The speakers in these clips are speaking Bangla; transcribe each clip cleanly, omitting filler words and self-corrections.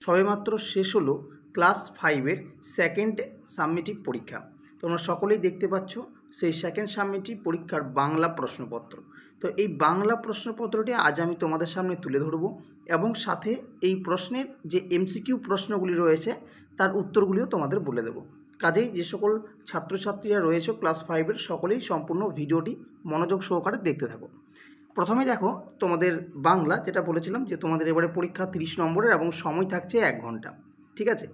সবেমাত্র শেষ হলো ক্লাস 5-এর সেকেন্ড সাবমিটিভ পরীক্ষা। তোমরা সকলেই দেখতে পাচ্ছ সেই সেকেন্ড সাবমিটিভ পরীক্ষার বাংলা প্রশ্নপত্র। তো এই বাংলা প্রশ্নপত্রটি আজ আমি তোমাদের সামনে তুলে ধরব এবং সাথে এই প্রশ্নের যে এমসিকিউ প্রশ্নগুলি রয়েছে তার উত্তরগুলিও তোমাদের বলে দেব। কাজেই যে সকল ছাত্রছাত্রীরা রয়েছে ক্লাস 5-এর সকলেই সম্পূর্ণ ভিডিওটি মনোযোগ সহকারে দেখতে থাকো। প্রথমে দেখো তোমাদের বাংলা, যেটা বলেছিলাম যে তোমাদের এবারে পরীক্ষা 30 নম্বরের এবং সময় থাকছে 1 ঘন্টা। ঠিক আছে,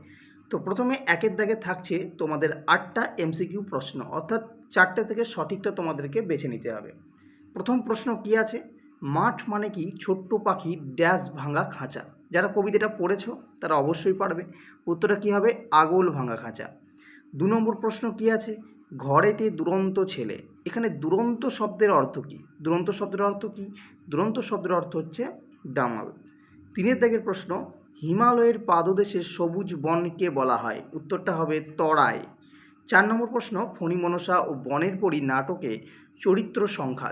তো প্রথমে একের দাগে থাকছে তোমাদের 8টা এমসিকিউ প্রশ্ন, অর্থাৎ 4টে থেকে সঠিকটা তোমাদেরকে বেছে নিতে হবে। প্রথম প্রশ্ন কি আছে, মাঠ মানে কি ছোট্ট পাখি ড্যাশ ভাঙা খাঁচা। যারা কবিতাটা পড়েছো তারা অবশ্যই পারবে। উত্তরটা কী হবে, আগল ভাঙা খাঁচা। 2 নম্বর প্রশ্ন কি আছে, ঘরেতে দুরন্ত ছেলে। এখানে দুরন্ত শব্দের অর্থ কী? দুরন্ত শব্দের অর্থ কী? দুরন্ত শব্দের অর্থ হচ্ছে দামাল। 3 দাগের প্রশ্ন, হিমালয়ের পাদদেশে সবুজ বনকে বলা হয়। উত্তরটা হবে তরাই। 4 নম্বর প্রশ্ন, ফণিমনসা ও বনের পরী নাটকে চরিত্র সংখ্যা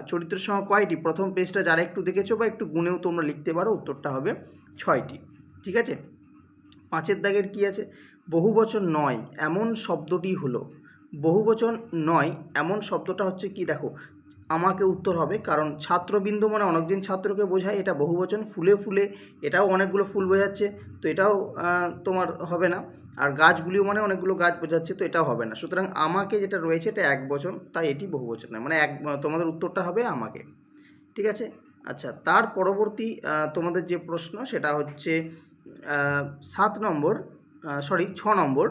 কয়টি? প্রথম পেজটা যারা একটু দেখেছো বা একটু গুনেও তোমরা লিখতে পারো, উত্তরটা হবে 6টি। ঠিক আছে। 5 দাগের কি আছে, বহুবচন নয় এমন শব্দটি হলো। বহুবচন নয় এমন শব্দটা হচ্ছে কি, দেখো আমাকে উত্তর হবে, কারণ ছাত্রবৃন্দ মানে অনেকদিন ছাত্রকে বোঝায়, এটা বহুবচন। ফুলে ফুলে এটাও অনেকগুলো ফুল বোঝাচ্ছে, তো এটাও তোমার হবে না। আর গাছগুলিও মানে অনেকগুলো গাছ বোঝাচ্ছে, তো এটাও হবে না। সুতরাং আমাকে যেটা রয়েছে এটা একবচন, তাই এটি বহুবচন নয়, মানে তোমাদের উত্তরটা হবে আমাকে। ঠিক আছে। আচ্ছা, তার পরবর্তী তোমাদের যে প্রশ্ন সেটা হচ্ছে 6 নম্বর,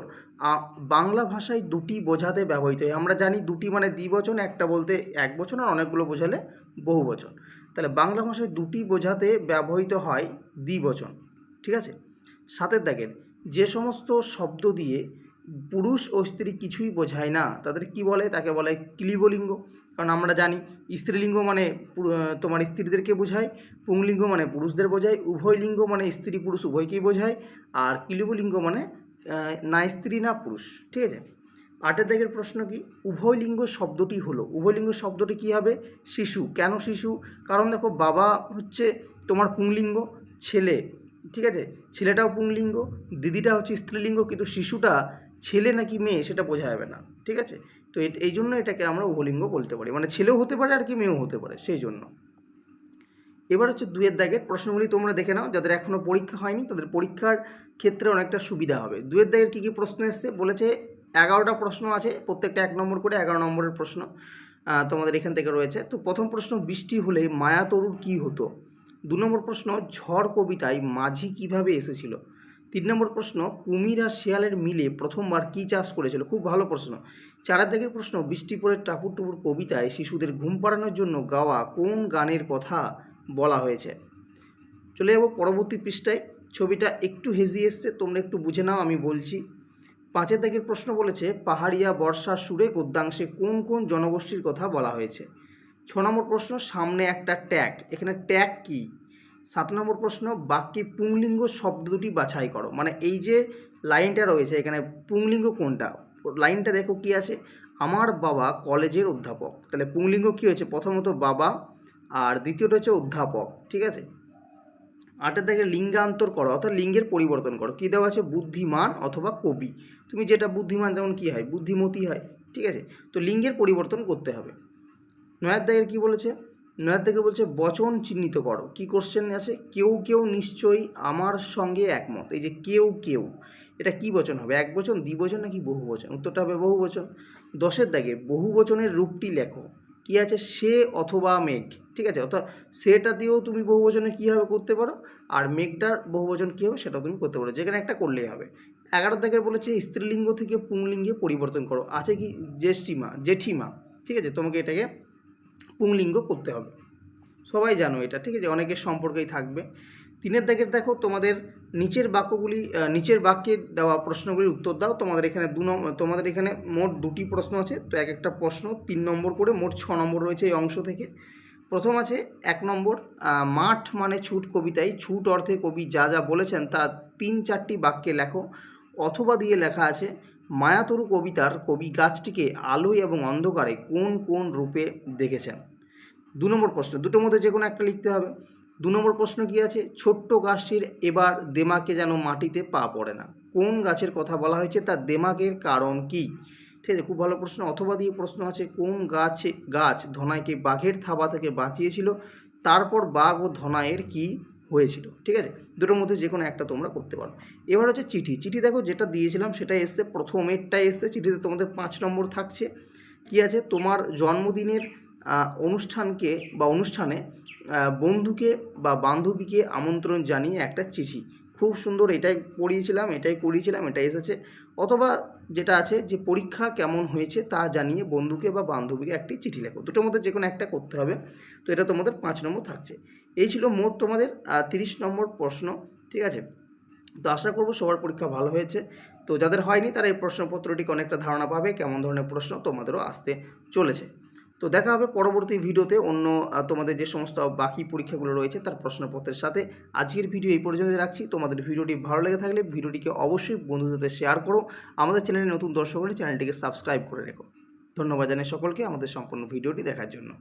বাংলা ভাষায় দুটি বোঝাতে ব্যবহৃত হয়। আমরা জানি দুটি মানে দ্বিবচন, একটা বলতে একবচন, আর অনেকগুলো বোঝালে বহুবচন। তাহলে বাংলা ভাষায় দুটি বোঝাতে ব্যবহৃত হয় দ্বিবচন। ঠিক আছে। 7 দাগের, যে সমস্ত শব্দ দিয়ে পুরুষ ও স্ত্রী কিছুই বোঝায় না তাদের কি বলে? তাকে বলে ক্লিবলিঙ্গ। কারণ আমরা জানি স্ত্রীলিঙ্গ মানে তোমার স্ত্রীদেরকে বোঝায়, পুংলিঙ্গ মানে পুরুষদের বোঝায়, উভয় লিঙ্গ মানে স্ত্রী পুরুষ উভয়কেই বোঝায়, আর ক্লিবলিঙ্গ মানে না স্ত্রী না পুরুষ। ঠিক আছে। 8 দাগের প্রশ্ন কি, উভয় লিঙ্গ শব্দটি হলো। উভয় লিঙ্গ শব্দটি কী হবে? শিশু। কেন শিশু? কারণ দেখো বাবা হচ্ছে তোমার পুংলিঙ্গ, ছেলে, ঠিক আছে, ছেলেটাও পুংলিঙ্গ, দিদিটা হচ্ছে স্ত্রীলিঙ্গ, কিন্তু শিশুটা ছেলে নাকি মেয়ে সেটা বোঝা যাবে না। ঠিক আছে, তো এই জন্য এটাকে আমরা উভলিঙ্গ বলতে পারি, মানে ছেলেও হতে পারে আর কি মেয়েও হতে পারে, সেই জন্য। এবার হচ্ছে 2 দাগের প্রশ্নগুলি তোমরা দেখে নাও, যাদের এখনও পরীক্ষা হয়নি তাদের পরীক্ষার ক্ষেত্রে অনেকটা সুবিধা হবে। 2 দাগের কী কী প্রশ্ন এসছে বলেছে, 11টা প্রশ্ন আছে, প্রত্যেকটা 1 নম্বর করে, 11 নম্বরের প্রশ্ন তোমাদের এখান থেকে রয়েছে। তো প্রথম প্রশ্ন, বৃষ্টি হলে মায়াতরুর কী হতো? 2 নম্বর প্রশ্ন, ঝড় কবিতায় মাঝি কিভাবে এসেছিল? 3 নম্বর প্রশ্ন, কুমির আর শেয়ালের মিলে প্রথমবার কী চাষ করেছিল? খুব ভালো প্রশ্ন। 4 দাগের প্রশ্ন, বৃষ্টি পড়ে টাপুর টুপুর কবিতায় শিশুদের ঘুম পাড়ানোর জন্য গাওয়া কোন গানের কথা বলা হয়েছে? চলে যাব পরবর্তী পৃষ্ঠায়। ছবিটা একটু হেজি এসছে, তোমরা একটু বুঝে নাও, আমি বলছি। 5 দাগের প্রশ্ন বলেছে, পাহাড়িয়া বর্ষার সুরে গদ্যাংশে কোন কোন জনগোষ্ঠীর কথা বলা হয়েছে? 6 নম্বর প্রশ্ন, সামনে একটা ট্যাগ, এখানে ট্যাগ কি? 7 নম্বর প্রশ্ন, বাক্যে পুংলিঙ্গ শব্দ দুটি বাছাই করো। মানে এই যে লাইনটা রয়েছে এখানে পুংলিঙ্গ কোনটা? লাইনটা দেখো কি আছে, আমার বাবা কলেজের অধ্যাপক। তাহলে পুংলিঙ্গ কী হয়েছে? প্রথমত বাবা, আর দ্বিতীয়টা হচ্ছে অধ্যাপক। ঠিক আছে। 8 দাগে লিঙ্গান্তর করো, অর্থাৎ লিঙ্গের পরিবর্তন করো। কী দেওয়া আছে? বুদ্ধিমান অথবা কবি। তুমি যেটা বুদ্ধিমান যেমন কী হয়? বুদ্ধিমতী হয়। ঠিক আছে, তো লিঙ্গের পরিবর্তন করতে হবে। 9 দাগের কী বলেছে? 9 দাগে বলছে বচন চিহ্নিত করো। কি কোশ্চেন আছে? কেউ কেউ নিশ্চয়ই আমার সঙ্গে একমত। এই যে কেউ কেউ, এটা কি বচন হবে? একবচন, দ্বিবচন নাকি বহুবচন? উত্তরটা হবে বহুবচন। 10 দাগে বহুবচনের রূপটি লেখো। কি আছে? সে অথবা মেঘ। ঠিক আছে, অর্থাৎ সেটা দিয়েও তুমি বহুবচনে কীভাবে করতে পারো, আর মেঘটার বহুবচন কী হবে সেটাও তুমি করতে পারো, যেখানে একটা করলেই হবে। 11 দাগের বলেছে স্ত্রীলিঙ্গ থেকে পুংলিঙ্গে পরিবর্তন করো। আছে কি? জেঠিমা। ঠিক আছে, তোমাকে এটাকে পুংলিঙ্গ করতে হবে, সবাই জানো এটা। ঠিক আছে, অনেকের সম্পর্কেই থাকবে। 3 দাগের দেখো, তোমাদের নিচের বাক্যে দেওয়া প্রশ্নগুলির উত্তর দাও। তোমাদের এখানে তোমাদের এখানে মোট 2টি প্রশ্ন আছে, তো এক একটা প্রশ্ন 3 নম্বর করে, মোট 6 নম্বর রয়েছে এই অংশ থেকে। প্রথম আছে 1 নম্বর, মাঠ মানে ছুট কবিতায় ছুট অর্থে কবি যা যা বলেছেন তা 3-4টি বাক্যে লেখো। অথবা দিয়ে লেখা আছে, মায়াতরু কবিতার কবি গাছটিকে আলোয় এবং অন্ধকারে কোন কোন রূপে দেখেছেন। 2 নম্বর প্রশ্ন, দুটোর মধ্যে যে কোনো একটা লিখতে হবে। 2 নম্বর প্রশ্ন কী আছে, ছোট্ট গাছটির এবার দেমাকে যেন মাটিতে পা পড়ে না, কোন গাছের কথা বলা হয়েছে, তার দেমাকের কারণ কি? ঠিক আছে, খুব ভালো প্রশ্ন। অথবা দিয়ে প্রশ্ন আছে, কোন গাছ ধনাইকে বাঘের থাবা থেকে বাঁচিয়েছিল, তারপর বাঘ ও ধনাইয়ের কি হয়েছিল? ঠিক আছে, দুটোর মধ্যে যে কোনো একটা তোমরা করতে পারো। এবার হচ্ছে চিঠি দেখো, যেটা দিয়েছিলাম সেটা এসছে, প্রথমেরটাই এসছে। চিঠিতে তোমাদের 5 নম্বর থাকছে। কি আছে, তোমার জন্মদিনের অনুষ্ঠানে বন্ধুকে বা বান্ধবীকে আমন্ত্রণ জানিয়ে একটা চিঠি। খুব সুন্দর, এটাই পড়িয়েছিলাম, এটাই করিয়েছিলাম, এটা এসেছে। অথবা যেটা আছে যে পরীক্ষা কেমন হয়েছে তা জানিয়ে বন্ধুকে বা বান্ধবীকে একটি চিঠি লেখো। দুটোর মধ্যে যে কোনো একটা করতে হবে। তো এটা তোমাদের 5 নম্বর থাকছে। এই ছিল মোট তোমাদের 30 নম্বর প্রশ্ন। ঠিক আছে, তো আশা করব সবার পরীক্ষা ভালো হয়েছে। তো যাদের হয়নি তারা এই প্রশ্নপত্রটিকে অনেকটা ধারণা পাবে কেমন ধরনের প্রশ্ন তোমাদেরও আসতে চলেছে। তো দেখা হবে পরবর্তী ভিডিওতে অন্য তোমাদের যে সমস্ত বাকি পরীক্ষাগুলো রয়েছে তার প্রশ্নপত্রের সাথে। আজকের ভিডিও এই পর্যন্ত রাখছি। তোমাদের ভিডিওটি ভালো লেগে থাকলে ভিডিওটিকে অবশ্যই বন্ধুদের সাথে শেয়ার করো। আমাদের চ্যানেলে নতুন দর্শক হলে চ্যানেলটিকে সাবস্ক্রাইব করে রেখো। ধন্যবাদ জানাই সকলকে আমাদের সম্পূর্ণ ভিডিওটি দেখার জন্য।